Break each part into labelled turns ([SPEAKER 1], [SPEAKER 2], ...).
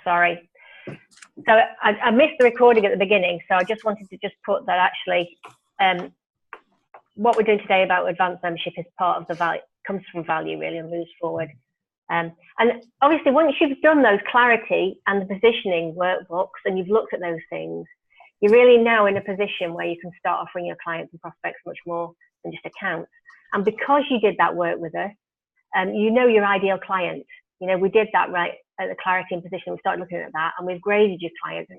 [SPEAKER 1] sorry. So I missed the recording at the beginning, so I just wanted to just put that actually what we're doing today about advanced membership is part of the value, comes from value really, and moves forward. And obviously once you've done those clarity and the positioning workbooks and you've looked at those things, you're really now in a position where you can start offering your clients and prospects much more than just accounts. And because you did that work with us, you know your ideal client. You know, we did that right at the clarity and positioning. We started looking at that and we've graded your clients.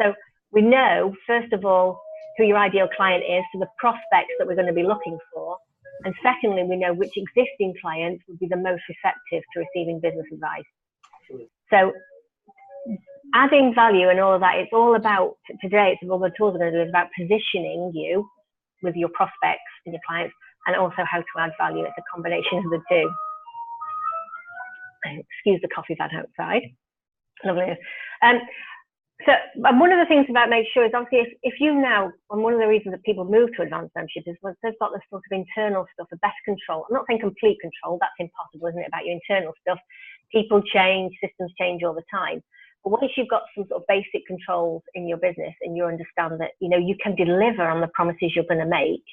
[SPEAKER 1] So we know, first of all, who your ideal client is, so the prospects that we're going to be looking for. And secondly, we know which existing clients would be the most receptive to receiving business advice. So adding value and all of that, it's all about, today, it's all the tools we're going to do is about positioning you with your prospects and your clients, and also how to add value. It's a combination of the two. Excuse the coffee van outside. Lovely. So one of the things about make sure is obviously if you now, and one of the reasons that people move to advanced membership is once they've got this sort of internal stuff, a better control. I'm not saying complete control, that's impossible, isn't it, about your internal stuff. People change, systems change all the time. But once you've got some sort of basic controls in your business and you understand that, you know, you can deliver on the promises you're going to make,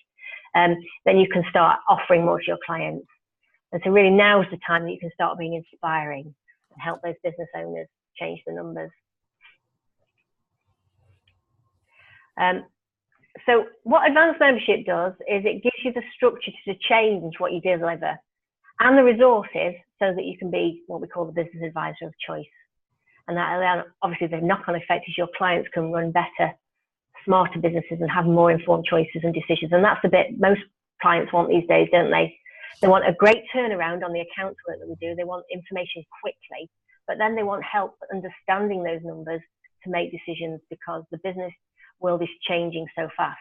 [SPEAKER 1] then you can start offering more to your clients. And so really now's the time that you can start being inspiring and help those business owners change the numbers. So what advanced membership does is it gives you the structure to change what you deliver and the resources so that you can be what we call the business advisor of choice. And that obviously the knock-on effect is your clients can run better, smarter businesses and have more informed choices and decisions. And that's the bit most clients want these days, don't they? They want a great turnaround on the accounts work that we do. They want information quickly, but then they want help understanding those numbers to make decisions because the business world is changing so fast.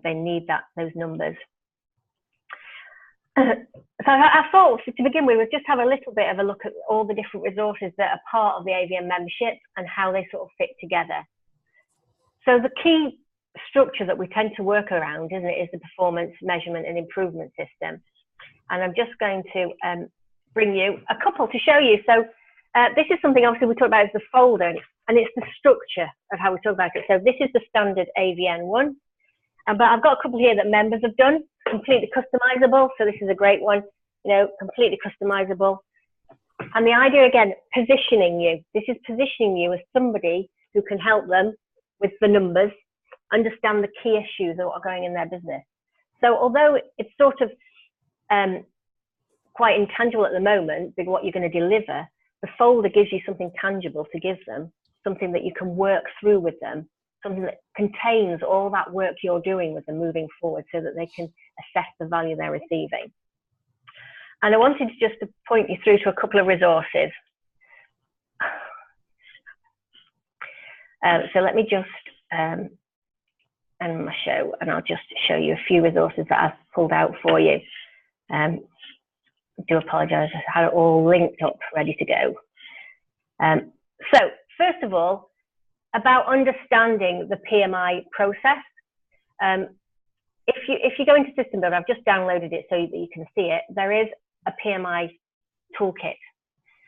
[SPEAKER 1] They need those numbers. So I thought to begin with, we'll just have a little bit of a look at all the different resources that are part of the AVN membership and how they sort of fit together. So the key structure that we tend to work around, isn't it, is the performance measurement and improvement system. And I'm just going to bring you a couple to show you. So this is something obviously we talk about as the folder, and it's the structure of how we talk about it. So this is the standard AVN one, but I've got a couple here that members have done, completely customizable. So this is a great one, you know, completely customizable. And the idea again, positioning you. This is positioning you as somebody who can help them with the numbers, understand the key issues that are going in their business. So although it's sort of quite intangible at the moment with what you're going to deliver, the folder gives you something tangible to give them, something that you can work through with them, something that contains all that work you're doing with them moving forward so that they can assess the value they're receiving. And I wanted just to point you through to a couple of resources. So let me just end my show and I'll just show you a few resources that I've pulled out for you. I do apologise, I had it all linked up, ready to go. So first of all, about understanding the PMI process. If you go into System Builder, I've just downloaded it so that you can see it. There is a PMI toolkit,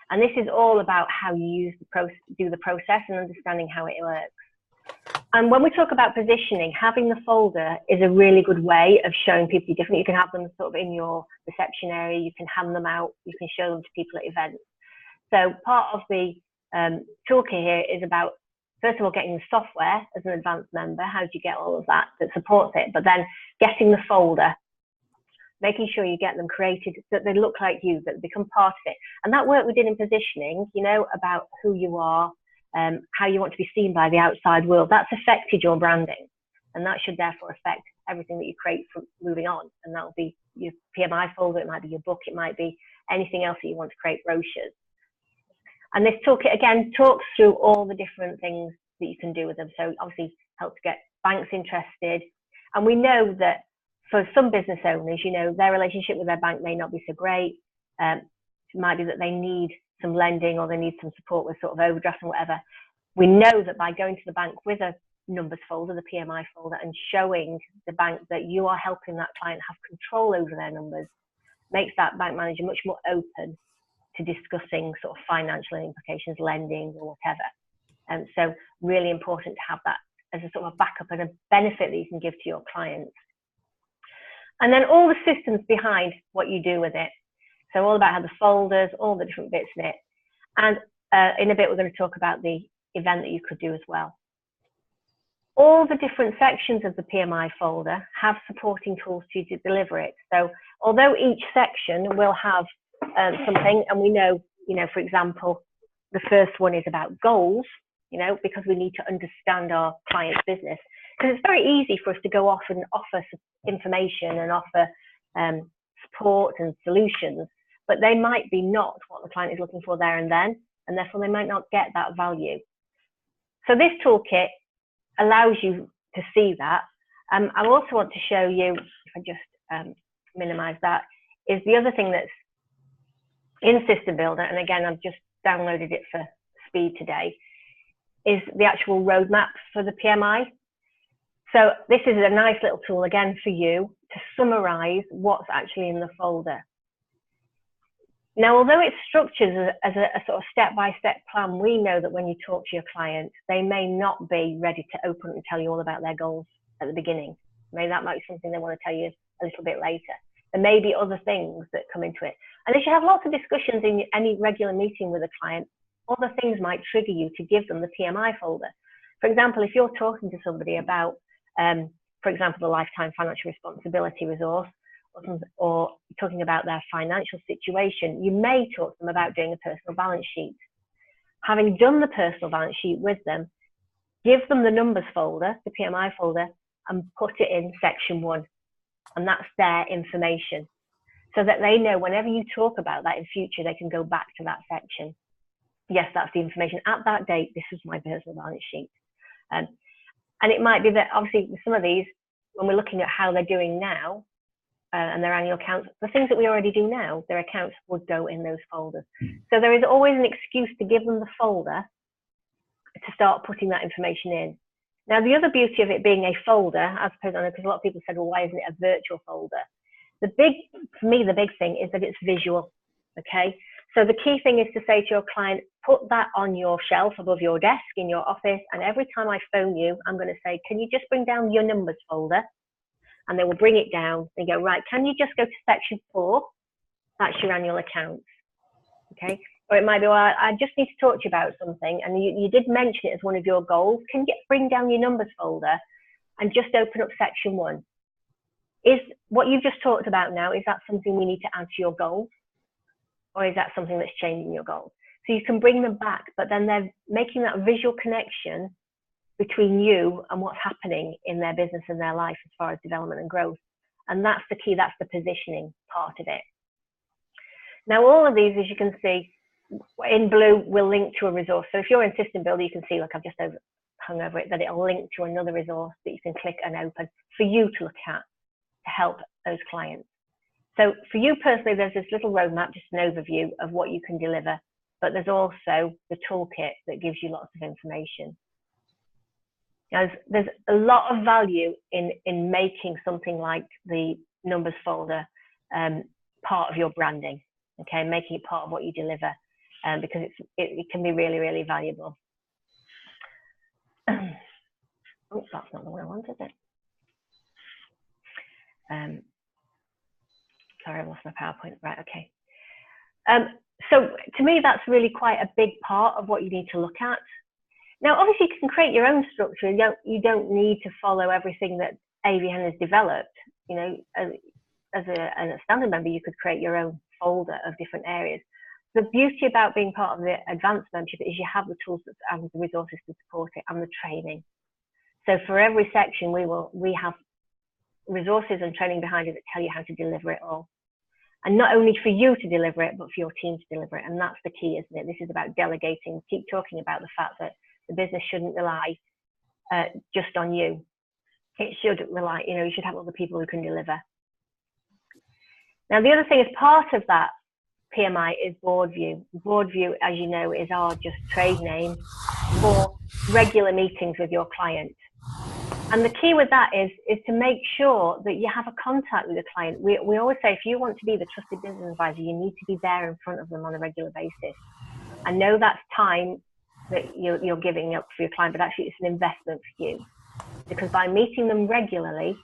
[SPEAKER 1] and this is all about how you do the process and understanding how it works. And when we talk about positioning, having the folder is a really good way of showing people different. You can have them sort of in your reception area, you can hand them out, you can show them to people at events. So part of the toolkit here is about, first of all, getting the software as an advanced member. How do you get all of that supports it? But then getting the folder, making sure you get them created so that they look like you, that they become part of it. And that work we did in positioning, you know, about who you are, how you want to be seen by the outside world, that's affected your branding. And that should therefore affect everything that you create from moving on. And that will be your PMI folder, it might be your book, it might be anything else that you want to create, brochures. And this toolkit, again, talks through all the different things that you can do with them. So obviously help to get banks interested. And we know that for some business owners, you know, their relationship with their bank may not be so great. It might be that they need some lending or they need some support with sort of overdraft and whatever. We know that by going to the bank with a numbers folder, the PMI folder, and showing the bank that you are helping that client have control over their numbers, makes that bank manager much more open to discussing sort of financial implications, lending or whatever. And so really important to have that as a sort of a backup and a benefit that you can give to your clients. And then all the systems behind what you do with it. So all about how the folders, all the different bits in it. And in a bit, we're going to talk about the event that you could do as well. All the different sections of the PMI folder have supporting tools to deliver it. So although each section will have something, and we know, for example, the first one is about goals, because we need to understand our client's business. Because it's very easy for us to go off and offer information and offer support and solutions, but they might be not what the client is looking for there and then, and therefore they might not get that value. So this toolkit allows you to see that. I also want to show you, if I just minimize that, is the other thing that's in System Builder, and again, I've just downloaded it for speed today, is the actual roadmap for the PMI. So this is a nice little tool, again, for you to summarize what's actually in the folder. Now, although it's structured as a sort of step-by-step plan, we know that when you talk to your client, they may not be ready to open and tell you all about their goals at the beginning. Maybe that might be something they want to tell you a little bit later. There may be other things that come into it. And if you have lots of discussions in any regular meeting with a client, other things might trigger you to give them the PMI folder. For example, if you're talking to somebody about, for example, the lifetime financial responsibility resource, or talking about their financial situation, you may talk to them about doing a personal balance sheet. Having done the personal balance sheet with them, give them the numbers folder, the PMI folder, and put it in section 1. And that's their information, so that they know whenever you talk about that in future, they can go back to that section. Yes, that's the information. At that date, this was my personal balance sheet. And it might be that, obviously, with some of these, when we're looking at how they're doing now, and their annual accounts, the things that we already do now, their accounts would go in those folders. So there is always an excuse to give them the folder to start putting that information in. Now, the other beauty of it being a folder, I suppose, I know, because a lot of people said, well, why isn't it a virtual folder? For me, the big thing is that it's visual, okay? So the key thing is to say to your client, put that on your shelf above your desk in your office, and every time I phone you, I'm going to say, can you just bring down your numbers folder? And they will bring it down. They go, right, can you just go to section 4? That's your annual accounts, okay? Or it might be, well, I just need to talk to you about something, and you did mention it as one of your goals. Can you bring down your numbers folder and just open up section 1? Is what you've just talked about now, is that something we need to add to your goals? Or is that something that's changing your goals? So you can bring them back, but then they're making that visual connection between you and what's happening in their business and their life as far as development and growth. And that's the key, that's the positioning part of it. Now, all of these, as you can see, in blue will link to a resource. So if you're in System Builder, you can see, like I've just hung over it, that it'll link to another resource that you can click and open for you to look at to help those clients. So for you personally, there's this little roadmap, just an overview of what you can deliver, but there's also the toolkit that gives you lots of information. Now, there's a lot of value in making something like the numbers folder part of your branding, okay, making it part of what you deliver, because it can be really, really valuable. Oh, that's not the one I wanted, is it? Sorry, I lost my PowerPoint. Right, okay. So to me, that's really quite a big part of what you need to look at. Now, obviously, you can create your own structure. You don't need to follow everything that AVN has developed. You know, as a standard member, you could create your own folder of different areas. The beauty about being part of the advanced membership is you have the tools and the resources to support it and the training. So for every section, we have resources and training behind it that tell you how to deliver it all. And not only for you to deliver it, but for your team to deliver it. And that's the key, isn't it? This is about delegating. Keep talking about the fact that the business shouldn't rely just on you. It should rely, you should have other people who can deliver. Now, the other thing is part of that PMI is Board View. Board View, as you know, is our just trade name for regular meetings with your client. And the key with that is to make sure that you have a contact with the client. We always say, if you want to be the trusted business advisor, you need to be there in front of them on a regular basis. I know that's time that you're giving up for your client, but actually it's an investment for you, because by meeting them regularly,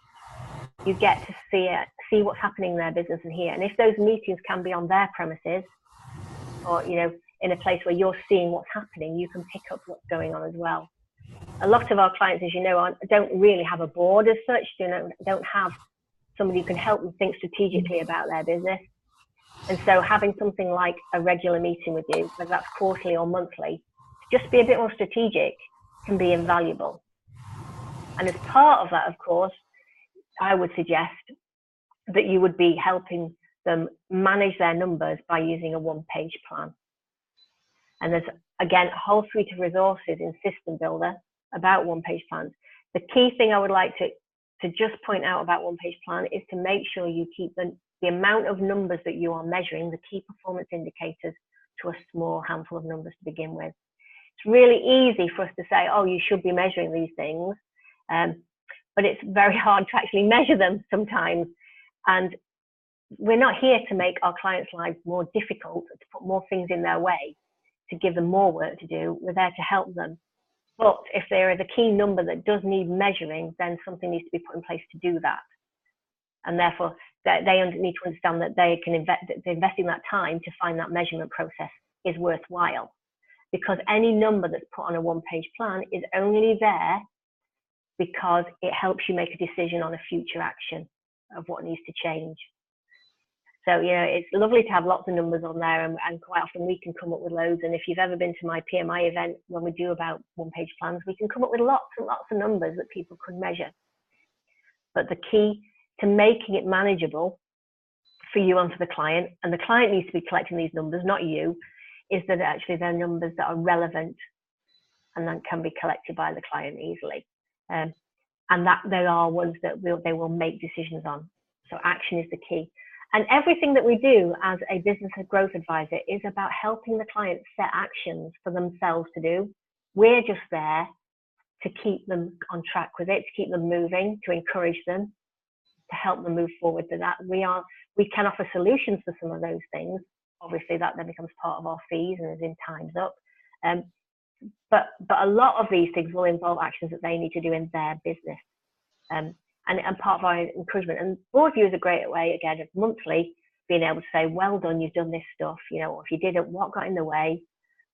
[SPEAKER 1] you get to see what's happening in their business and hear. And if those meetings can be on their premises, or in a place where you're seeing what's happening, you can pick up what's going on as well. A lot of our clients, as you know, don't really have a board as such. Don't have somebody who can help them think strategically about their business. And so having something like a regular meeting with you, whether that's quarterly or monthly, just be a bit more strategic, can be invaluable. And as part of that, of course, I would suggest that you would be helping them manage their numbers by using a one-page plan. And there's, again, a whole suite of resources in System Builder about one-page plans. The key thing I would like to just point out about one-page plan is to make sure you keep the amount of numbers that you are measuring, the key performance indicators, to a small handful of numbers to begin with. It's really easy for us to say, oh, you should be measuring these things, but it's very hard to actually measure them sometimes. And we're not here to make our clients' lives more difficult, to put more things in their way, to give them more work to do. We're there to help them. But if there is a key number that does need measuring, then something needs to be put in place to do that. And therefore, they need to understand that they can investing that time to find that measurement process is worthwhile. Because any number that's put on a one-page plan is only there because it helps you make a decision on a future action of what needs to change. So, it's lovely to have lots of numbers on there, and quite often we can come up with loads. And if you've ever been to my PMI event, when we do about one-page plans, we can come up with lots and lots of numbers that people could measure. But the key to making it manageable for you and for the client, and the client needs to be collecting these numbers, not you, is that actually they're numbers that are relevant and then can be collected by the client easily. And that there are ones that they will make decisions on. So action is the key. And everything that we do as a business growth advisor is about helping the client set actions for themselves to do. We're just there to keep them on track with it, to keep them moving, to encourage them, to help them move forward to that. We can offer solutions for some of those things. Obviously, that then becomes part of our fees and is in Time's Up. But a lot of these things will involve actions that they need to do in their business. And part of our encouragement. And board view is a great way, again, of monthly being able to say, well done, you've done this stuff. Or if you didn't, what got in the way?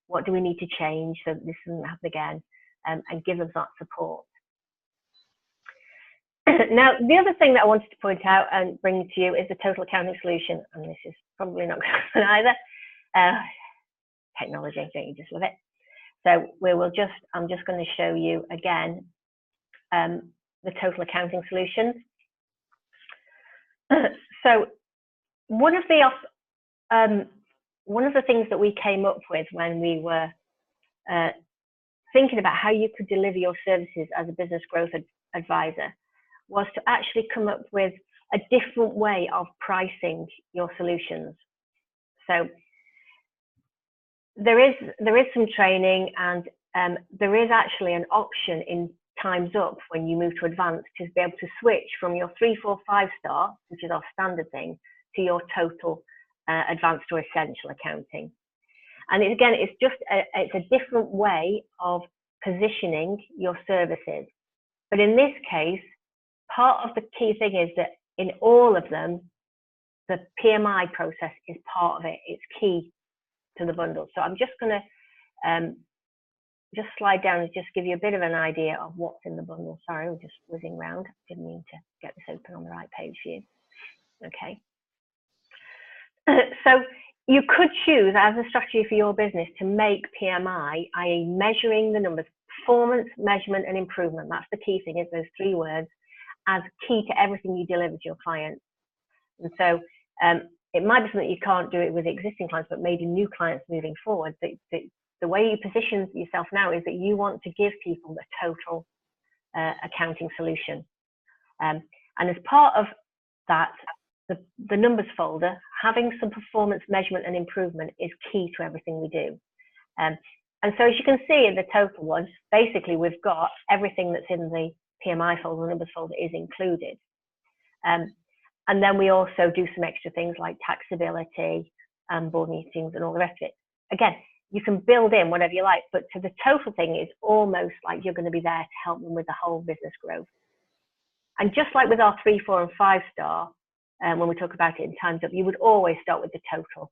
[SPEAKER 1] What do we need to change so that this doesn't happen again? And give them that support. Now, the other thing that I wanted to point out and bring to you is the total accounting solution. And this is probably not going to happen either. Technology, don't you just love it? So I'm just going to show you again the total accounting solution. So one of the things that we came up with when we were thinking about how you could deliver your services as a business growth advisor was to actually come up with a different way of pricing your solutions. So there is some training, and there is actually an option in Time's Up when you move to advanced to be able to switch from your 3, 4, 5-star, which is our standard thing, to your total advanced or essential accounting. And it's just it's a different way of positioning your services. But in this case, part of the key thing is that in all of them, the PMI process is part of it. It's key to the bundle. So I'm just going to just slide down and just give you a bit of an idea of what's in the bundle. Sorry, we're just whizzing around. Didn't mean to get this open on the right page for you. Okay. So you could choose as a strategy for your business to make PMI, i.e. measuring the numbers, performance, measurement, and improvement. That's the key thing, is those 3 words, as key to everything you deliver to your clients. And so it might be something that you can't do it with existing clients, but maybe new clients moving forward. The way you position yourself now is that you want to give people a total accounting solution. And as part of that, the numbers folder, having some performance measurement and improvement is key to everything we do. And so as you can see in the total one, basically we've got everything that's in the PMI folder, the numbers folder is included. And then we also do some extra things like taxability and board meetings and all the rest of it. Again, you can build in whatever you like, but to the total thing, it's almost like you're going to be there to help them with the whole business growth. And just like with our 3, 4, and 5 star, when we talk about it in Times Up, you would always start with the total.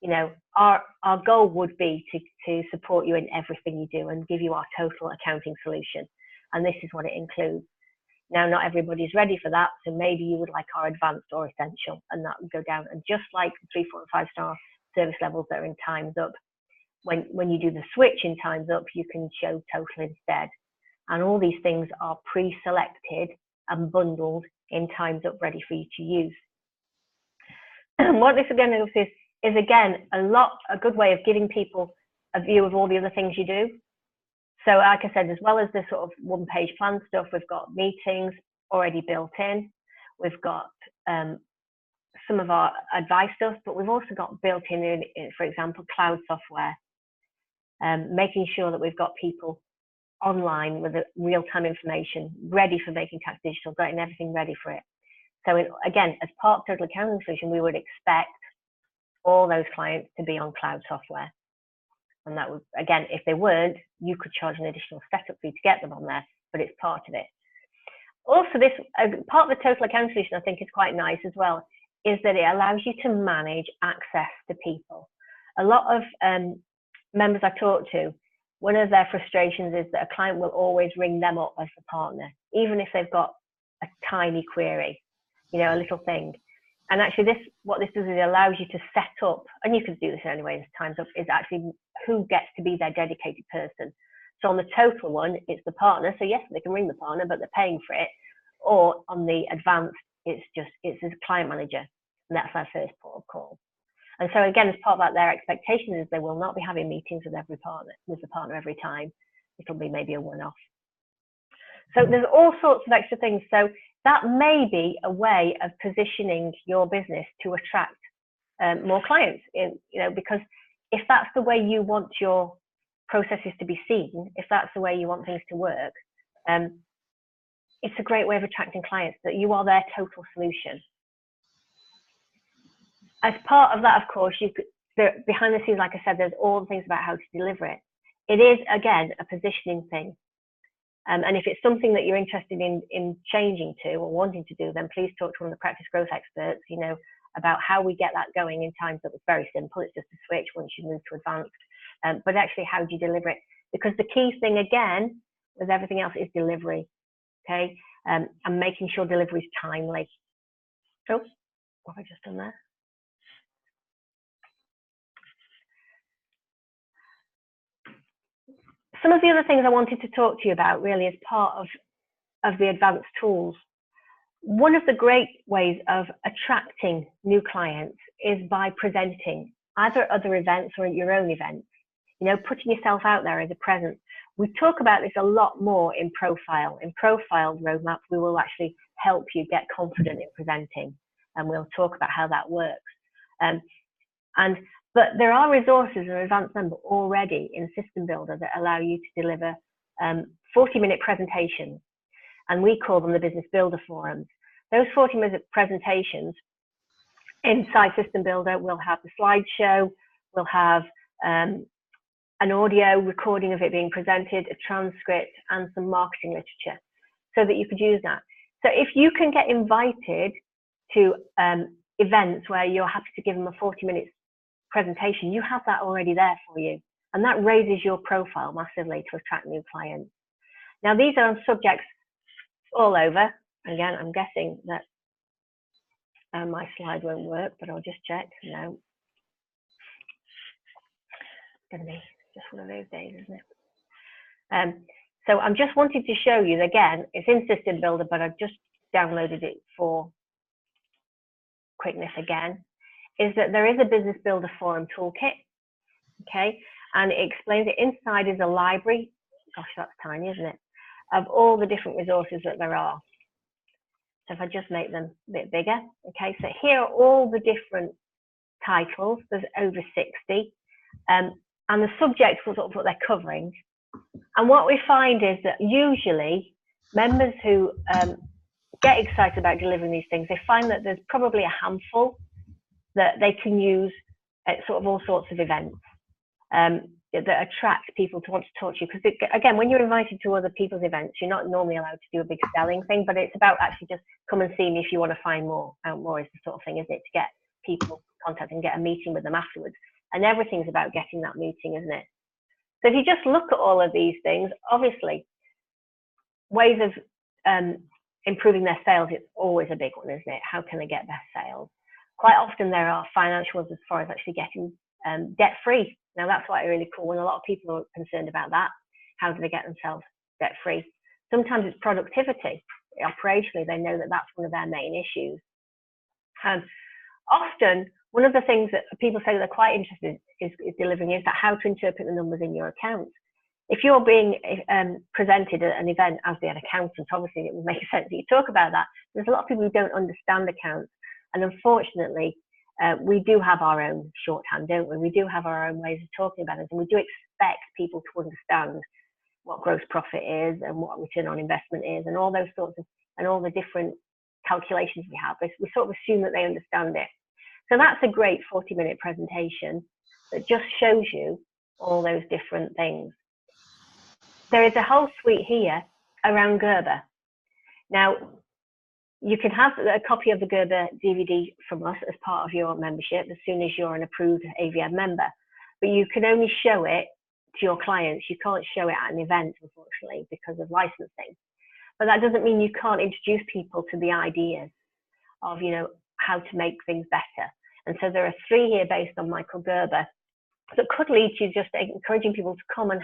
[SPEAKER 1] You know, our goal would be to support you in everything you do and give you our total accounting solution. And this is what it includes. Now, not everybody's ready for that, so maybe you would like our advanced or essential, and that would go down. And just like the 3, 4, and 5 star service levels that are in Times Up, when you do the switch in Times Up, you can show total instead. And all these things are pre-selected and bundled in Times Up, ready for you to use. What this again is again a good way of giving people a view of all the other things you do. So like I said, as well as the sort of one-page plan stuff, we've got meetings already built in. We've got some of our advice stuff, but we've also got built in, for example, cloud software, making sure that we've got people online with the real-time information ready for Making Tax Digital, getting everything ready for it. So again, as part of Total Accounting Solution, we would expect all those clients to be on cloud software. And that would, again, if they weren't, you could charge an additional setup fee to get them on there, but it's part of it. Also, this part of the Total Accounting Solution, I think, is quite nice as well, is that it allows you to manage access to people. A lot of members I talk to, one of their frustrations is that a client will always ring them up as the partner, even if they've got a tiny query, you know, a little thing. And actually what this does is it allows you to set up, and you can do this anyway as Times Up, is actually who gets to be their dedicated person. So on the total one, it's the partner. So yes, they can ring the partner, but they're paying for it. Or on the advanced, it's a client manager, and that's our first port of call. And so again, as part of that, their expectation is they will not be having meetings with the partner every time. It'll be maybe a one-off. So there's all sorts of extra things. So that may be a way of positioning your business to attract more clients, because if that's the way you want your processes to be seen, if that's the way you want things to work, it's a great way of attracting clients, that you are their total solution. As part of that, of course, behind the scenes, like I said, there's all the things about how to deliver it. It is, again, a positioning thing. And if it's something that you're interested in changing to or wanting to do, then please talk to one of the practice growth experts, about how we get that going in Times Up. It's very simple. It's just a switch once you move to advanced. But actually, how do you deliver it? Because the key thing, again, with everything else, is delivery. Okay, and making sure delivery is timely. So, what have I just done there? Some of the other things I wanted to talk to you about really as part of the advanced tools. One of the great ways of attracting new clients is by presenting either at other events or at your own events, putting yourself out there as a presence. We talk about this a lot more in Profile. In Profile roadmap, we will actually help you get confident in presenting, and we'll talk about how that works. But there are resources in Advanced Member already in System Builder that allow you to deliver 40-minute presentations, and we call them the Business Builder Forums. Those 40-minute presentations inside System Builder will have the slideshow, we'll have an audio recording of it being presented, a transcript, and some marketing literature, so that you could use that. So if you can get invited to events where you're happy to give them a 40-minute presentation, you have that already there for you, and that raises your profile massively to attract new clients. Now, these are on subjects all over. Again, I'm guessing that my slide won't work, but I'll just check. No, it's going to be just one of those days, isn't it? So I'm just wanting to show you, again, it's in System Builder, but I've just downloaded it for quickness again, is that there is a Business Builder Forum toolkit, okay? And it explains it. Inside is a library, gosh, that's tiny, isn't it? Of all the different resources that there are. So if I just make them a bit bigger, okay? So here are all the different titles. There's over 60. And the subjects will sort of what they're covering. And what we find is that usually members who get excited about delivering these things, they find that there's probably a handful that they can use at sort of all sorts of events that attract people to want to talk to you. Because again, when you're invited to other people's events, you're not normally allowed to do a big selling thing, but it's about actually just come and see me if you want to find out more is the sort of thing, isn't it? To get people contact and get a meeting with them afterwards. And everything's about getting that meeting, isn't it? So if you just look at all of these things, obviously, ways of improving their sales, it's always a big one, isn't it? How can they get best sales? Quite often there are financial ones as far as actually getting debt-free. Now that's why really cool when a lot of people are concerned about that. How do they get themselves debt-free? Sometimes it's productivity. Operationally, they know that that's one of their main issues. Often, one of the things that people say that they're quite interested is delivering is that how to interpret the numbers in your account. If you're being presented at an event as an accountant, obviously it would make sense that you talk about that. There's a lot of people who don't understand accounts, and unfortunately, we do have our own shorthand, don't we? We do have our own ways of talking about it, and we do expect people to understand what gross profit is and what return on investment is, and all those sorts of, and all the different calculations we have. We sort of assume that they understand it. So that's a great 40-minute presentation that just shows you all those different things. There is a whole suite here around Gerber. Now, you can have a copy of the Gerber DVD from us as part of your membership as soon as you're an approved AVN member, but you can only show it to your clients. You can't show it at an event, unfortunately, because of licensing. But that doesn't mean you can't introduce people to the ideas of, you know, how to make things better. And so there are 3 here based on Michael Gerber that could lead to just encouraging people to come and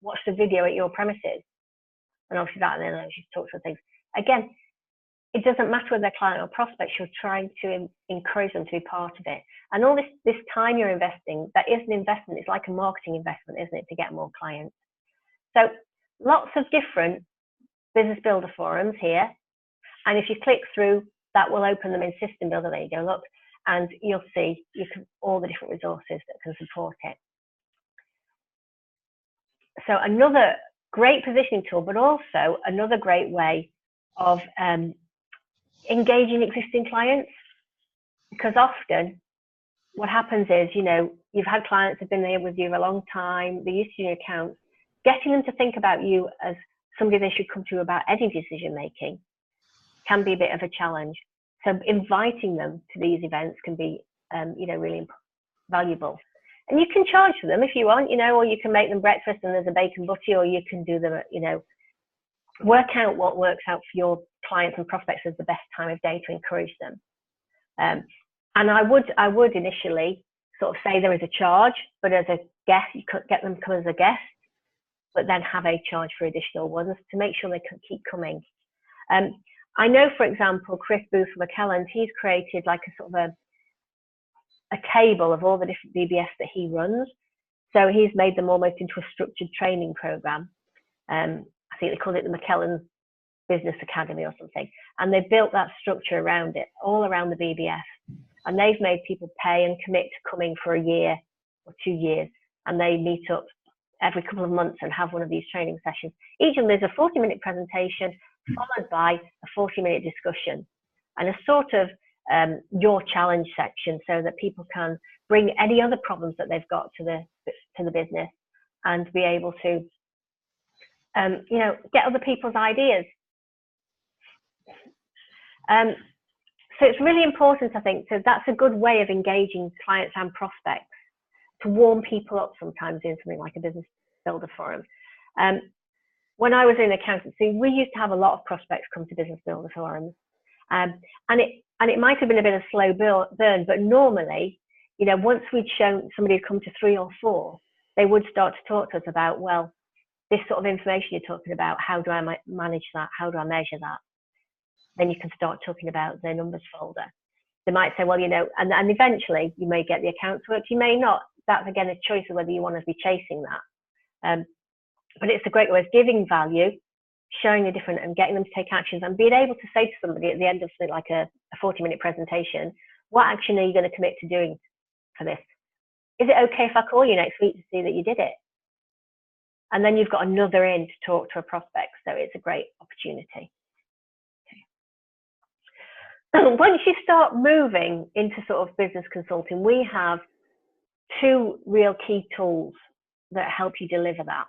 [SPEAKER 1] watch the video at your premises. And obviously that then allows you to talk to things. Again, it doesn't matter whether they're client or prospects, you're trying to encourage them to be part of it. And all this time you're investing, that is an investment. It's like a marketing investment, isn't it, to get more clients? So lots of different business builder forums here. And if you click through, that will open them in System Builder. There you go, look. And you'll see all the different resources that can support it. So another great positioning tool, but also another great way of engaging existing clients, because often what happens is, you know, you've had clients who've been there with you for a long time, they're used to your accounts, getting them to think about you as somebody they should come to about any decision making can be a bit of a challenge. So inviting them to these events can be, you know, really valuable. And you can charge for them if you want, you know, or you can make them breakfast and there's a bacon butty, or you can do them, you know, work out what works out for your clients and prospects as the best time of day to encourage them. And I would initially sort of say there is a charge, but as a guest, you could get them to come as a guest, but then have a charge for additional ones to make sure they can keep coming. I know, for example, Chris Booth from McKellen's, he's created like a sort of a table of all the different BBS that he runs. So he's made them almost into a structured training program. I think they call it the McKellen Business Academy or something. And they built that structure around it, all around the BBS. And they've made people pay and commit to coming for a year or 2 years. And they meet up every couple of months and have one of these training sessions. Each of them is a 40-minute presentation followed by a 40-minute discussion and a sort of your challenge section, so that people can bring any other problems that they've got to the business and be able to, you know, get other people's ideas. So it's really important, I think. So that's a good way of engaging clients and prospects, to warm people up sometimes in something like a business builder forum. When I was in accountancy, we used to have a lot of prospects come to business builder forums, and it might have been a bit of a slow burn, but normally, you know, once we'd shown somebody had come to 3 or 4, they would start to talk to us about, well, this sort of information you're talking about, how do I manage that? How do I measure that? Then you can start talking about the numbers folder. They might say, well, you know, and eventually you may get the accounts worked, you may not. That's again a choice of whether you want to be chasing that. But it's a great way of giving value, showing the different and getting them to take actions, and being able to say to somebody at the end of something like a 40-minute presentation, what action are you going to commit to doing for this? Is it okay if I call you next week to see that you did it? And then you've got another in to talk to a prospect. So it's a great opportunity. Okay. Once you start moving into sort of business consulting, we have two real key tools that help you deliver that.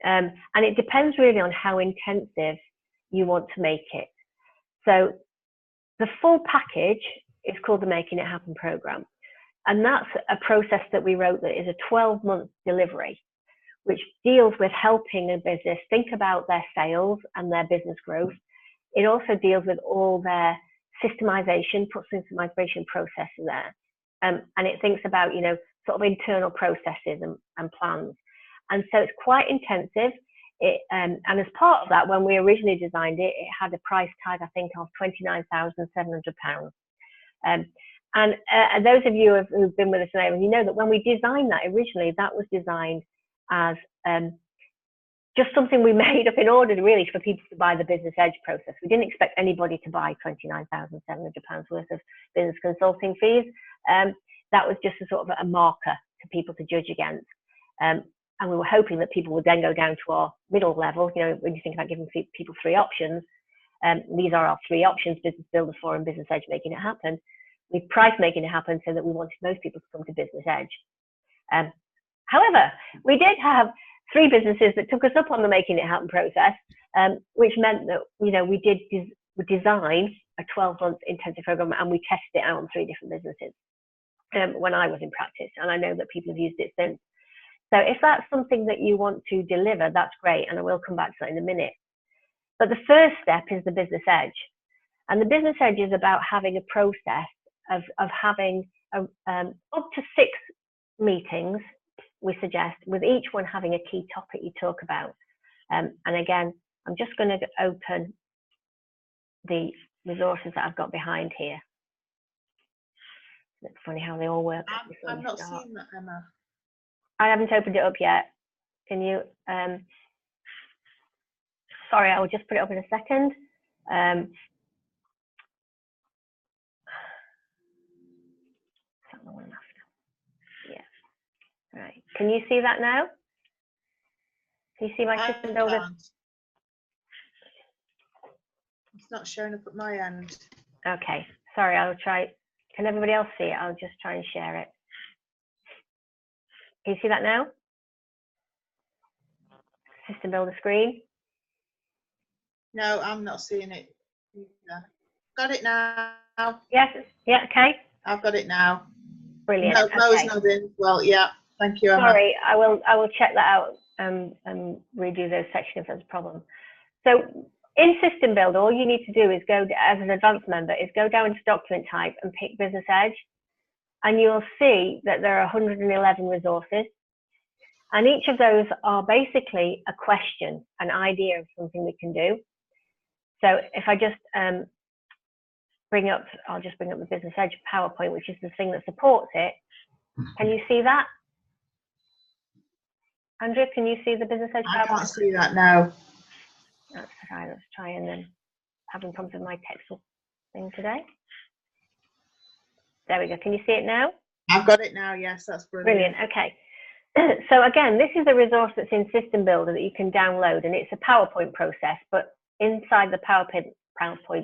[SPEAKER 1] And it depends really on how intensive you want to make it. So the full package is called the Making It Happen program. And that's a process that we wrote that is a 12-month delivery, which deals with helping a business think about their sales and their business growth. It also deals with all their systemization, puts systemization process in there. And it thinks about, you know, sort of internal processes and plans. And so it's quite intensive. And as part of that, when we originally designed it, it had a price tag, I think, of £29,700. And those of you who've been with us now, you know that when we designed that originally, that was designed as just something we made up in order really for people to buy the Business Edge process. We didn't expect anybody to buy £29,700 worth of business consulting fees. That was just a sort of a marker for people to judge against. And we were hoping that people would then go down to our middle level. You know, when you think about giving people three options, these are our three options: Business Builder, Forum, Business Edge, Making It Happen. We priced Making It Happen so that we wanted most people to come to Business Edge. However, we did have 3 businesses that took us up on the Making It Happen process, which meant that, you know, we design a 12-month intensive program, and we tested it out on 3 different businesses when I was in practice, and I know that people have used it since. So if that's something that you want to deliver, that's great, and I will come back to that in a minute. But the first step is the Business Edge. And the Business Edge is about having a process of having up to 6 meetings, we suggest, with each one having a key topic you talk about. And again, I'm just going to open the resources that I've got behind here. It's funny how they all work.
[SPEAKER 2] I'm not seeing that, Emma.
[SPEAKER 1] I haven't opened it up yet. Can you? Sorry, I will just put it up in a second. Yeah. Right. Can you see that now? Can you see my system builder?
[SPEAKER 2] It's not showing up at my end.
[SPEAKER 1] Okay. Sorry, I'll try. Can everybody else see it? I'll just try and share it. Can you see that now? System builder screen.
[SPEAKER 2] No, I'm not seeing it. Got it now.
[SPEAKER 1] Yes. Yeah. Okay.
[SPEAKER 2] I've got it now.
[SPEAKER 1] Brilliant.
[SPEAKER 2] No,
[SPEAKER 1] okay.
[SPEAKER 2] Mo's nodding. Well, yeah. Thank you, Emma.
[SPEAKER 1] Sorry, I will check that out and redo those sections if there's a problem. So in System Builder, all you need to do is go, as an advanced member, is go down to document type and pick Business Edge, and you'll see that there are 111 resources, and each of those are basically a question, an idea of something we can do. So if I just I'll just bring up the Business Edge PowerPoint, which is the thing that supports it. Can you see that? Andrea, can you see the Business Edge PowerPoint?
[SPEAKER 2] I can't see that now.
[SPEAKER 1] Let's try and then having problems with my text thing today. There we go. Can you see it now?
[SPEAKER 2] I've got it now. Yes, that's brilliant.
[SPEAKER 1] Brilliant. Okay. So again, this is a resource that's in System Builder that you can download, and it's a PowerPoint process, but inside the PowerPoint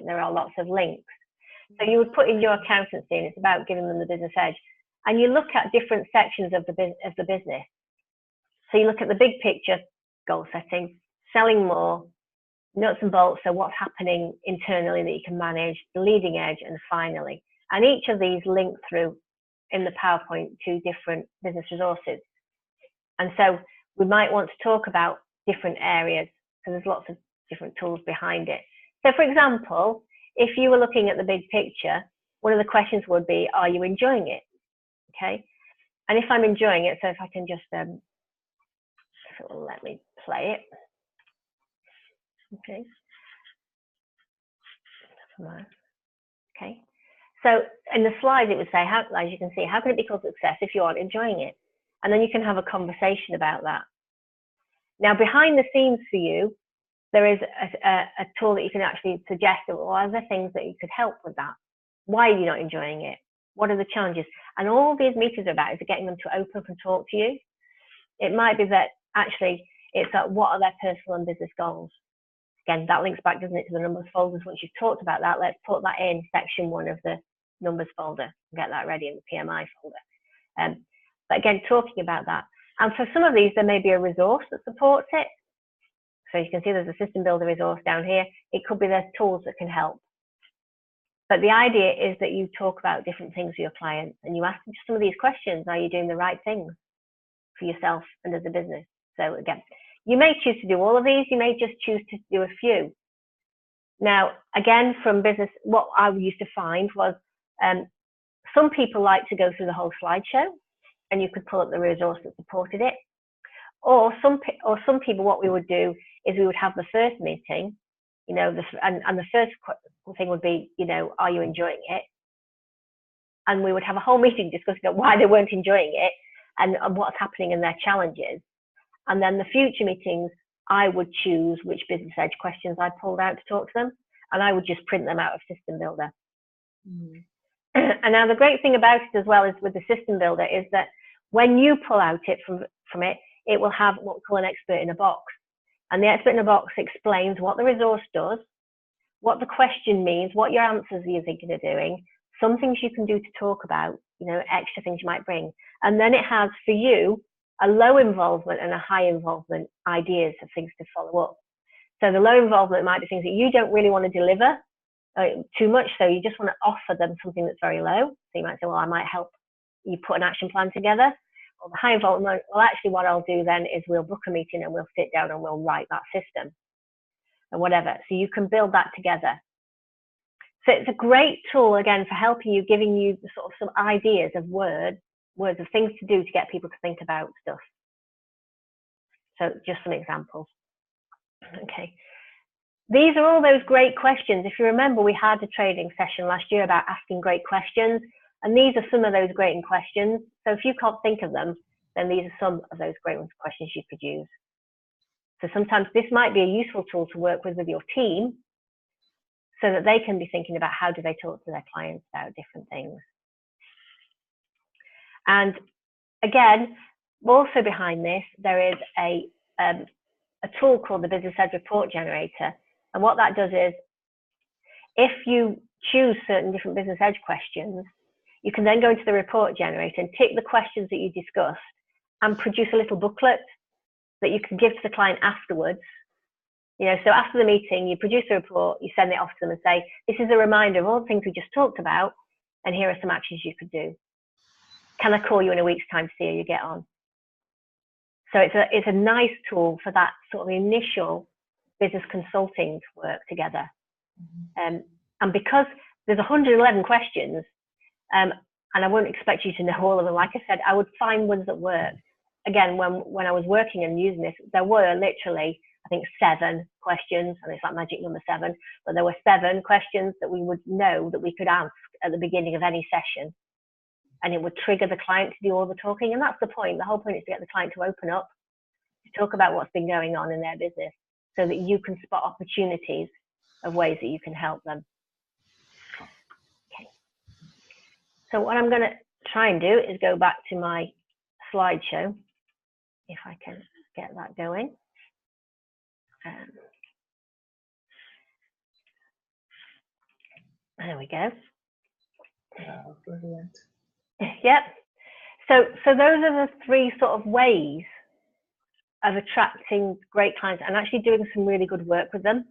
[SPEAKER 1] there are lots of links. So you would put in your accountancy, and it's about giving them the Business Edge, and you look at different sections of the business. So you look at the big picture, goal setting, selling more, nuts and bolts, so what's happening internally that you can manage, the leading edge, and finally. And each of these link through in the PowerPoint to different business resources. And so we might want to talk about different areas, because there's lots of different tools behind it. So for example, if you were looking at the big picture, one of the questions would be, are you enjoying it? Okay. And if I'm enjoying it, so if I can just, if it will let me play it. Okay. Okay. So in the slides, it would say, how, as you can see, how can it be called success if you aren't enjoying it? And then you can have a conversation about that. Now, behind the scenes for you, there is a tool that you can actually suggest, well, are there things that you could help with that? Why are you not enjoying it? What are the challenges? And all these meetings are about is getting them to open up and talk to you. It might be that actually It's what are their personal and business goals. Again, that links back, doesn't it, to the numbers folders. Once you've talked about that, let's put that in section 1 of the numbers folder and get that ready in the PMI folder. But again, talking about that. And for some of these, there may be a resource that supports it. So you can see there's a system builder resource down here. It could be there's tools that can help. But the idea is that you talk about different things with your clients and you ask them some of these questions. Are you doing the right things for yourself and as a business? So again, you may choose to do all of these. You may just choose to do a few. Now, again, from business, what I used to find was some people like to go through the whole slideshow, and you could pull up the resource that supported it. Or some people, what we would do is we would have the first meeting, you know, and the first thing would be, you know, are you enjoying it? And we would have a whole meeting discussing why they weren't enjoying it and what's happening in their challenges. And then the future meetings, I would choose which business edge questions I pulled out to talk to them, and I would just print them out of System Builder. Mm. And now the great thing about it as well is with the System Builder is that when you pull out it from it, it will have what we call an expert in a box. And the expert in a box explains what the resource does, what the question means, what your answers you're thinking of doing, some things you can do to talk about, you know, extra things you might bring. And then it has for you a low involvement and a high involvement ideas of things to follow up. So the low involvement might be things that you don't really want to deliver too much, so you just want to offer them something that's very low. So you might say, well, I might help you put an action plan together. Or the high involvement, well, actually what I'll do then is we'll book a meeting and we'll sit down and we'll write that system or whatever. So you can build that together. So it's a great tool, again, for helping you, giving you the sort of some ideas of words of things to do to get people to think about stuff. So just some examples. Okay. These are all those great questions. If you remember, we had a training session last year about asking great questions, and these are some of those great questions. So if you can't think of them, then these are some of those great questions you could use. So sometimes this might be a useful tool to work with your team so that they can be thinking about how do they talk to their clients about different things. And again, also behind this, there is a tool called the Business Edge Report Generator. And what that does is, if you choose certain different Business Edge questions, you can then go into the report generator and tick the questions that you discussed and produce a little booklet that you can give to the client afterwards. You know, so after the meeting, you produce a report, you send it off to them and say, this is a reminder of all the things we just talked about, and here are some actions you could do. Can I call you in a week's time to see how you get on? So it's a nice tool for that sort of initial business consulting work together. And because there's 111 questions, and I wouldn't expect you to know all of them. Like I said, I would find ones that work. Again, when I was working and using this, there were literally, I think, 7 questions, and it's like magic number 7, but there were 7 questions that we would know that we could ask at the beginning of any session. And it would trigger the client to do all the talking. And that's the point. The whole point is to get the client to open up, to talk about what's been going on in their business so that you can spot opportunities of ways that you can help them. Okay. So what I'm going to try and do is go back to my slideshow, if I can get that going. There we go.
[SPEAKER 2] Oh, brilliant.
[SPEAKER 1] Yep. So those are the 3 sort of ways of attracting great clients and actually doing some really good work with them.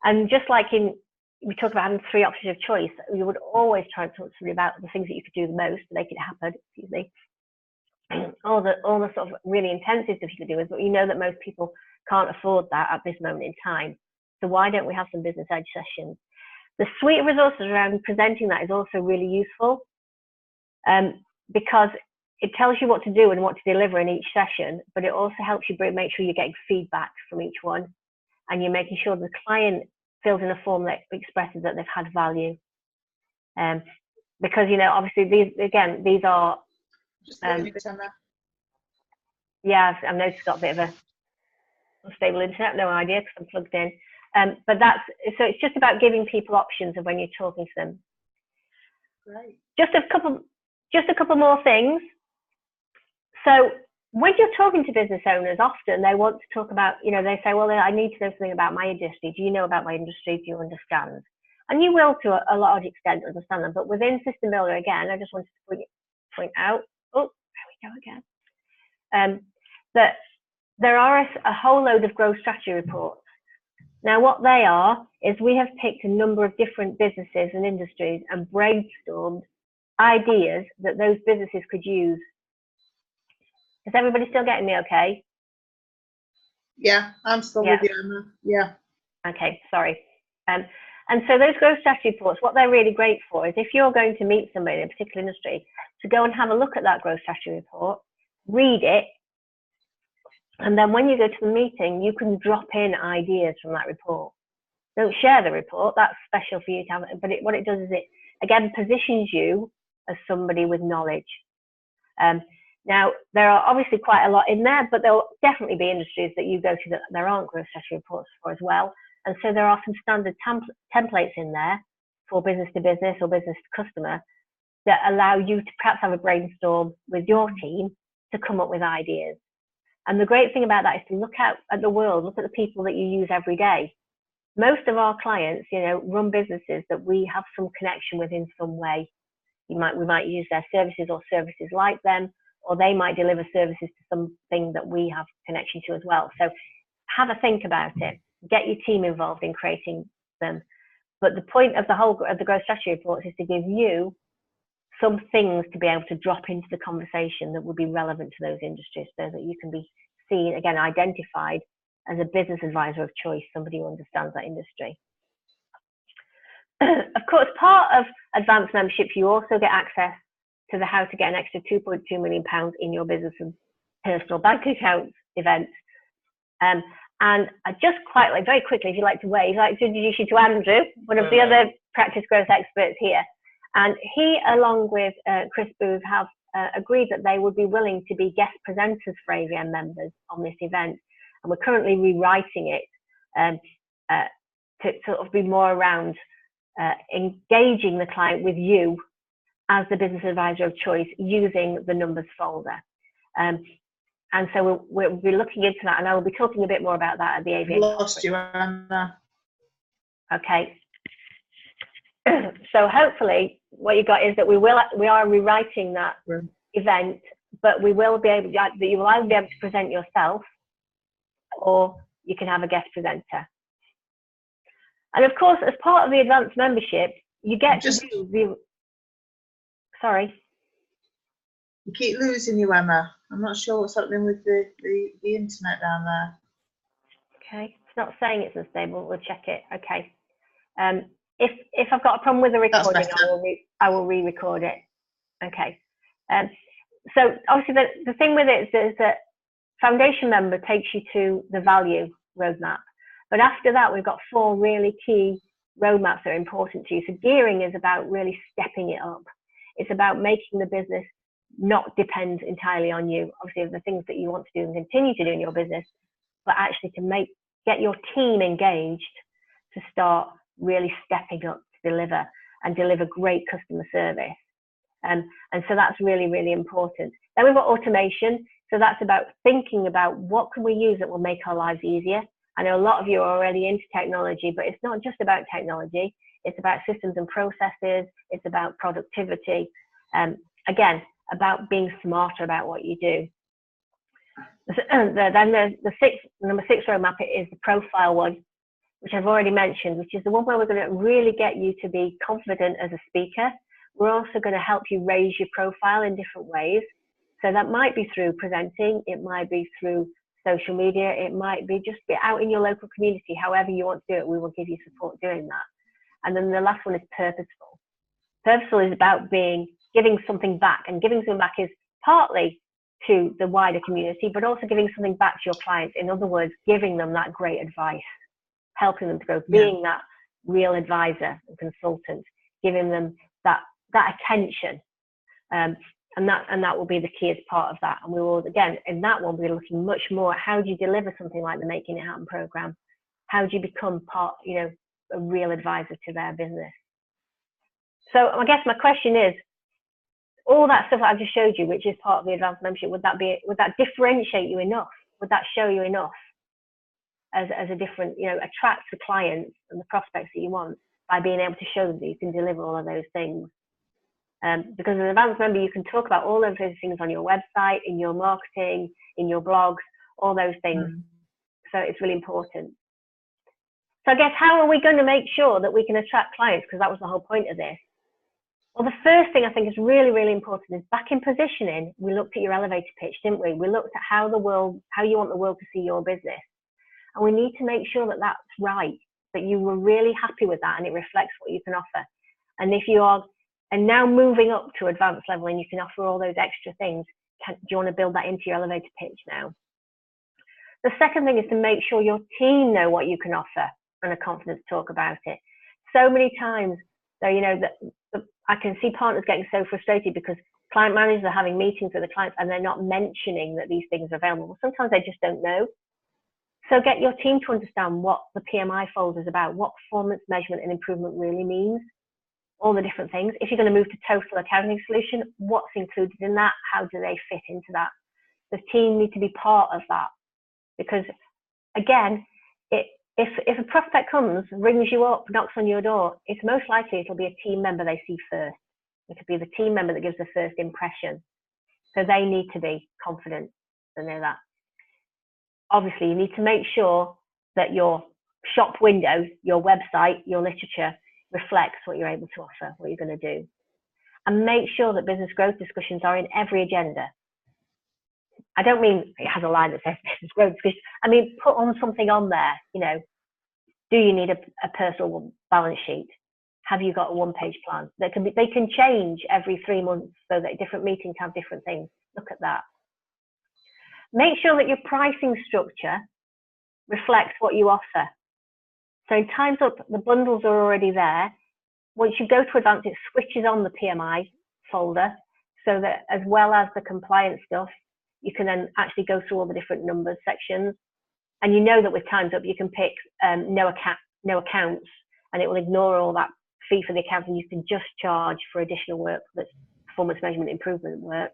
[SPEAKER 1] And just like we talk about having 3 options of choice, you would always try and talk to somebody about the things that you could do the most to make it happen, excuse me. All the sort of really intensive stuff you could do, but you know that most people can't afford that at this moment in time. So why don't we have some business edge sessions? The suite of resources around presenting that is also really useful. Because it tells you what to do and what to deliver in each session, but it also helps you make sure you're getting feedback from each one, and you're making sure the client fills in a form that expresses that they've had value. Because, you know, obviously these are. Yeah, I've noticed I've got a bit of a unstable internet, no idea because I'm plugged in. But so it's just about giving people options of when you're talking to them.
[SPEAKER 2] Great.
[SPEAKER 1] Just a couple more things. So when you're talking to business owners, often they want to talk about, you know, they say, well, I need to know something about my industry. Do you know about my industry? Do you understand? And you will, to a large extent, understand them. But within System Builder, again, I just wanted to point out, oh, there we go again, that there are a whole load of growth strategy reports. Now, what they are is we have picked a number of different businesses and industries and brainstormed ideas that those businesses could use. Is everybody still getting me okay?
[SPEAKER 2] Yeah, I'm still with you, Emma. Yeah.
[SPEAKER 1] Okay, sorry. And so those growth strategy reports, what they're really great for is if you're going to meet somebody in a particular industry, to go and have a look at that growth strategy report, read it, and then when you go to the meeting, you can drop in ideas from that report. Don't share the report, that's special for you to have, but what it does is it, again, positions you as somebody with knowledge. Now, there are obviously quite a lot in there, but there'll definitely be industries that you go to that there aren't growth strategy reports for as well. And so there are some standard templates in there for business to business or business to customer that allow you to perhaps have a brainstorm with your team to come up with ideas. And the great thing about that is to look out at the world, look at the people that you use every day. Most of our clients, you know, run businesses that we have some connection with in some way. We might use their services or services like them, or they might deliver services to something that we have connection to as well. So have a think about it, get your team involved in creating them. But the point of the growth strategy reports is to give you some things to be able to drop into the conversation that would be relevant to those industries, so that you can be seen, again, identified as a business advisor of choice, somebody who understands that industry. Of course, part of advanced membership, you also get access to the How to Get an Extra £2.2 million in your business and personal bank account event. And I just quite like, very quickly, if you'd like to wave, I'd like to introduce you to Andrew, one of the other practice growth experts here. And he, along with Chris Booth, have agreed that they would be willing to be guest presenters for AVN members on this event. And we're currently rewriting it to sort of be more around engaging the client with you as the business advisor of choice using the numbers folder. And so we'll be looking into that, and I will be talking a bit more about that at the AVN
[SPEAKER 2] Lost you, Anna.
[SPEAKER 1] Okay. So hopefully what you got is that we are rewriting that event, but we will be able that you will either be able to present yourself, or you can have a guest presenter. And of course, as part of the advanced membership, you get to do the. Sorry.
[SPEAKER 2] You keep losing you, Emma. I'm not sure what's happening with the internet down there.
[SPEAKER 1] Okay, it's not saying it's unstable. We'll check it. Okay. If I've got a problem with the recording, I will re-record it. Okay. So obviously the thing with it is that foundation member takes you to the value roadmap. But after that, we've got 4 really key roadmaps that are important to you. So gearing is about really stepping it up. It's about making the business not depend entirely on you. Obviously, the things that you want to do and continue to do in your business, but actually to get your team engaged to start really stepping up to deliver great customer service. And so that's really, really important. Then we've got automation. So that's about thinking about what can we use that will make our lives easier. I know a lot of you are already into technology, but it's not just about technology. It's about systems and processes. It's about productivity. Again, about being smarter about what you do. Then the number 6 roadmap is the profile one, which I've already mentioned, which is the one where we're going to really get you to be confident as a speaker. We're also going to help you raise your profile in different ways. So that might be through presenting, it might be through social media, it might be just be out in your local community. However you want to do it, we will give you support doing that. And then the last one is purposeful. Purposeful is about giving something back, and giving something back is partly to the wider community, but also giving something back to your clients. In other words, giving them that great advice, helping them to grow, being that real advisor and consultant, giving them that attention. And that will be the key as part of that. And we will, again, in that one, we're looking much more at how do you deliver something like the Making It Happen program? How do you become a real advisor to their business? So I guess my question is, all that stuff that I've just showed you, which is part of the advanced membership, would that differentiate you enough? Would that show you enough as a different, attract the clients and the prospects that you want by being able to show them that you can deliver all of those things? Because as an advanced member, you can talk about all of those things on your website, in your marketing, in your blogs, all those things. So it's really important. So I guess, how are we going to make sure that we can attract clients? Because that was the whole point of this. Well, the first thing I think is really, really important is back in positioning. We looked at your elevator pitch, didn't we? We looked at how you want the world to see your business. And we need to make sure that that's right, that you were really happy with that and it reflects what you can offer. And if you are, and now moving up to advanced level and you can offer all those extra things, do you want to build that into your elevator pitch now? The second thing is to make sure your team know what you can offer and are confident to talk about it. So many times, though, I can see partners getting so frustrated because client managers are having meetings with the clients and they're not mentioning that these things are available. Well, sometimes they just don't know. So get your team to understand what the PMI folder is about, what performance measurement and improvement really means, all the different things. If you're going to move to total accounting solution, what's included in that? How do they fit into that? The team need to be part of that, because again, if a prospect comes, rings you up, knocks on your door, it's most likely it'll be a team member they see first. It could be the team member that gives the first impression. So they need to be confident to know that. Obviously, you need to make sure that your shop window, your website, your literature reflects what you're able to offer, what you're going to do. And make sure that business growth discussions are in every agenda. I don't mean it has a line that says business growth discussion. I mean, put on something on there, do you need a personal balance sheet? Have you got a one-page plan? They can change every 3 months so that different meetings have different things. Look at that. Make sure that your pricing structure reflects what you offer. So in Time's Up, the bundles are already there. Once you go to Advanced, it switches on the PMI folder so that, as well as the compliance stuff, you can then actually go through all the different numbers sections. And you know that with Time's Up, you can pick no accounts, and it will ignore all that fee for the account, and you can just charge for additional work that's performance measurement improvement work.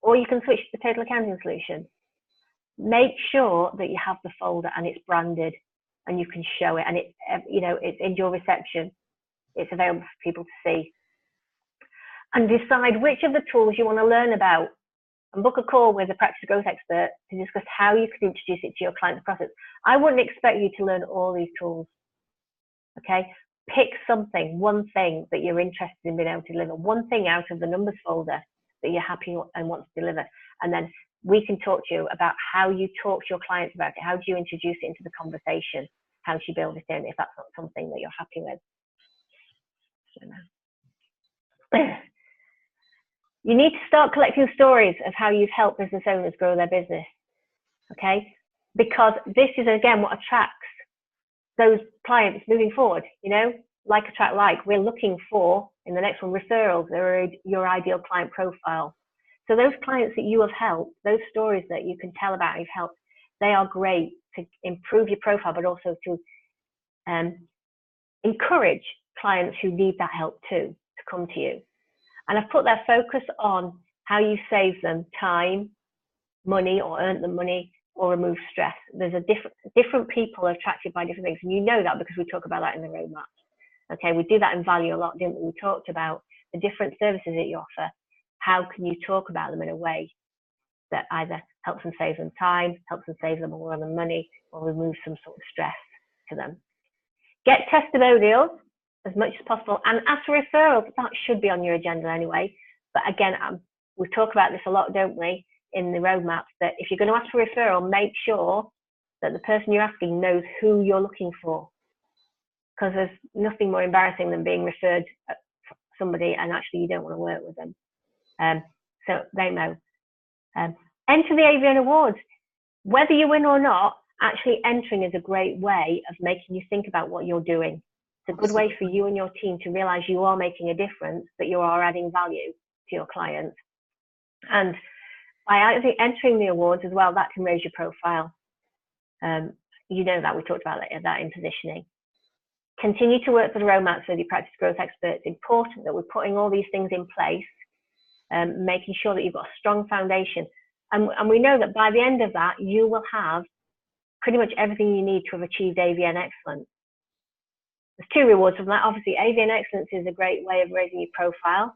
[SPEAKER 1] Or you can switch to the total accounting solution. Make sure that you have the folder and it's branded and you can show it, and it's in your reception. It's available for people to see. And decide which of the tools you want to learn about, and book a call with a practice growth expert to discuss how you can introduce it to your clients' process. I wouldn't expect you to learn all these tools. Okay, pick something, one thing that you're interested in being able to deliver, one thing out of the numbers folder that you're happy and want to deliver. And then we can talk to you about how you talk to your clients about it. How do you introduce it into the conversation? How do you build it in if that's not something that you're happy with? You need to start collecting stories of how you've helped business owners grow their business, okay? Because this is, again, what attracts those clients moving forward, like attract like. We're looking for, in the next one, referrals. They're your ideal client profile. So those clients that you have helped, those stories that you can tell about you've helped, they are great to improve your profile, but also to encourage clients who need that help too to come to you. And I've put their focus on how you save them time, money, or earn them money, or remove stress. There's different people are attracted by different things, and you know that because we talk about that in the roadmap. Okay, we do that in value a lot, didn't we? We talked about the different services that you offer. How can you talk about them in a way that either helps them save them time, helps them save them or earn them money, or remove some sort of stress to them? Get testimonials as much as possible, and ask for referrals. That should be on your agenda anyway. But again, we talk about this a lot, don't we, in the roadmaps, that if you're going to ask for referral, make sure that the person you're asking knows who you're looking for, because there's nothing more embarrassing than being referred to somebody and actually you don't want to work with them. So they know. Enter the AVN Awards. Whether you win or not, actually entering is a great way of making you think about what you're doing. It's a good way for you and your team to realize you are making a difference, that you are adding value to your clients. And by entering the awards as well, that can raise your profile. You know that, we talked about that in positioning. Continue to work with the roadmaps with your practice growth experts. It's important that we're putting all these things in place making sure that you've got a strong foundation. And we know that by the end of that, you will have pretty much everything you need to have achieved AVN Excellence. There's two rewards from that. Obviously, AVN Excellence is a great way of raising your profile.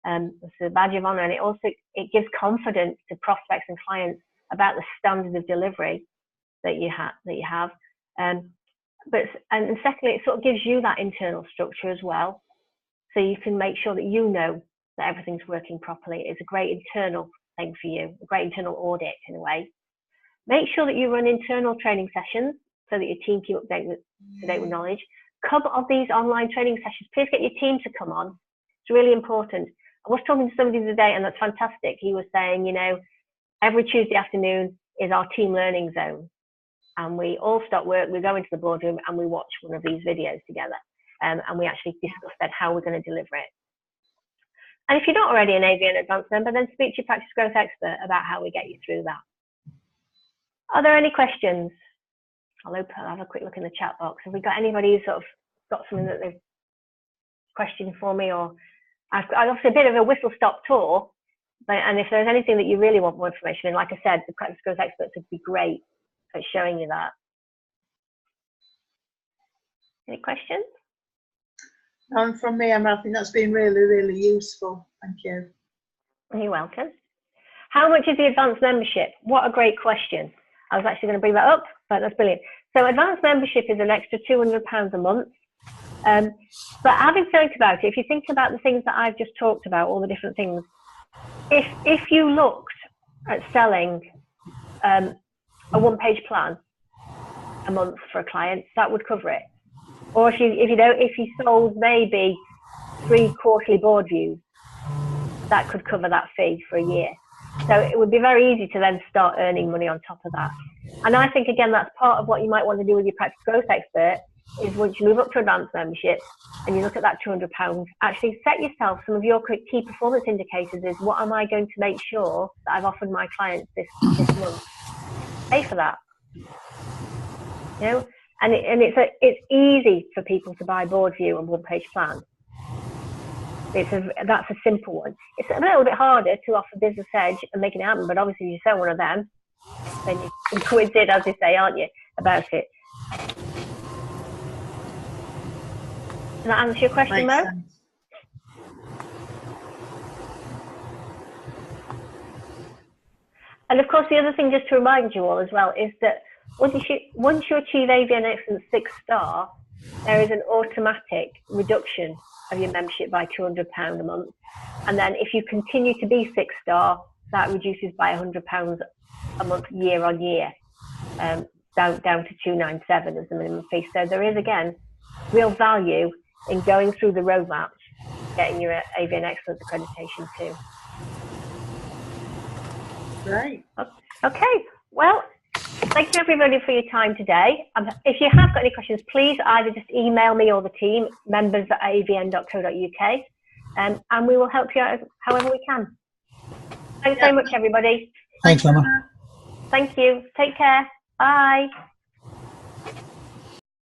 [SPEAKER 1] It's a badge of honor, and it gives confidence to prospects and clients about the standard of delivery that you have. And secondly, it sort of gives you that internal structure as well, so you can make sure that you know that everything's working properly. It's a great internal thing for you, a great internal audit in a way. Make sure that you run internal training sessions so that your team keep up to date with knowledge. Couple of these online training sessions, please get your team to come on. It's really important. I was talking to somebody today, and that's fantastic. He was saying, you know, every Tuesday afternoon is our team learning zone. And we all stop work, we go into the boardroom, and we watch one of these videos together. And we actually discuss then how we're going to deliver it. And if you're not already an AVN Advanced member, then speak to your practice growth expert about how we get you through that. Are there any questions? I'll have a quick look in the chat box. Have we got anybody who's sort of got something that they've questioned for me? Or I've obviously a bit of a whistle-stop tour, and if there's anything that you really want more information in, like I said, the practice growth experts would be great at showing you that. Any questions?
[SPEAKER 2] From me, Emma, I think that's been really, really useful. Thank you.
[SPEAKER 1] You're welcome. How much is the advanced membership? What a great question. I was actually going to bring that up, but that's brilliant. So advanced membership is an extra £200 a month. But having think about it, if you think about the things that I've just talked about, all the different things, if you looked at selling a one-page plan a month for a client, that would cover it. Or if you sold maybe 3 quarterly board views, that could cover that fee for a year. So it would be very easy to then start earning money on top of that. And I think, again, that's part of what you might want to do with your practice growth expert, is once you move up to advanced membership and you look at that £200, actually set yourself some of your key performance indicators. Is what am I going to make sure that I've offered my clients this month? Pay for that. You know, and it's easy for people to buy board view and one-page plan. That's a simple one. It's a little bit harder to offer business edge and make it happen, but obviously if you sell one of them, then you coincide, as they say, aren't you, about it. Does that answer your question, Mo? And of course, the other thing, just to remind you all as well, is that once you achieve AVN Excellence 6-star, there is an automatic reduction of your membership by £200 a month. And then if you continue to be 6-star, that reduces by £100 a month year on year, down to £297 as the minimum fee. So there is, again, real value in going through the roadmap, getting your AVN Excellence accreditation too.
[SPEAKER 2] Great.
[SPEAKER 1] Okay, well, thank you everybody for your time today. If you have got any questions, please either just email me or the team, members@avn.co.uk, and we will help you out however we can. Thanks so much, everybody.
[SPEAKER 3] Thanks, Emma.
[SPEAKER 1] Thank you. Take care. Bye.